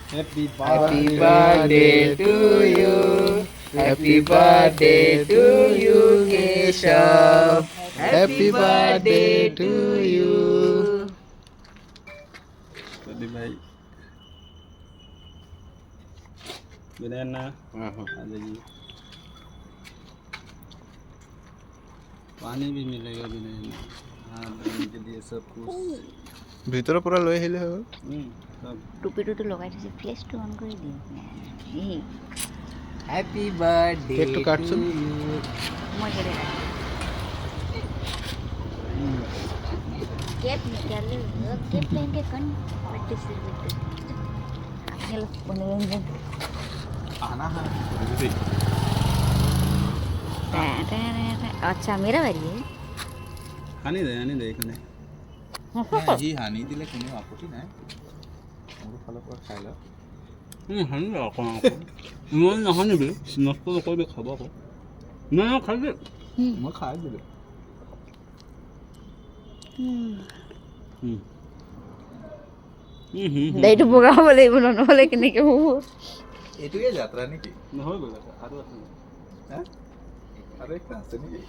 Happy Happy birthday birthday to you. Happy birthday to you, Keshav. Happy birthday to you. Tadi baik. Banana. आ जाइए. पानी भी मिलेगा banana. हाँ बहन के लिए सब कुछ. ভিতৰৰ পৰা লৈ আহিলে হৈ গ'ল सब. টুপিটোতো লগাই থৈছে ফ্লেছটো অন কৰি দিওঁ এই Happy birthday কেকটো কাটচোন। to you. মই কেলে केप निकाले केप लेंगे कौन बर्थडे सेलिब्रेट आगे मनोरंजन আনা अच्छा मेरा बारी है आने दे इकने. আজি হানি দিলে কোনো আপত্তি নাই মোৰ ফালৰ পৰা খাই লওক हानि ला कौन को. इमोन ना हानि भी. नष्ट तो कोई भी खाबा को. ना खा दे. মই খাই দিলোঁ দাইটো বগাব লাগিব নহ'লে কেনেকে হ'ব এইটোৱে যাত্ৰা নেকি নহয় গ'ল আৰু আছে. হা আৰু একটা আছে নেকি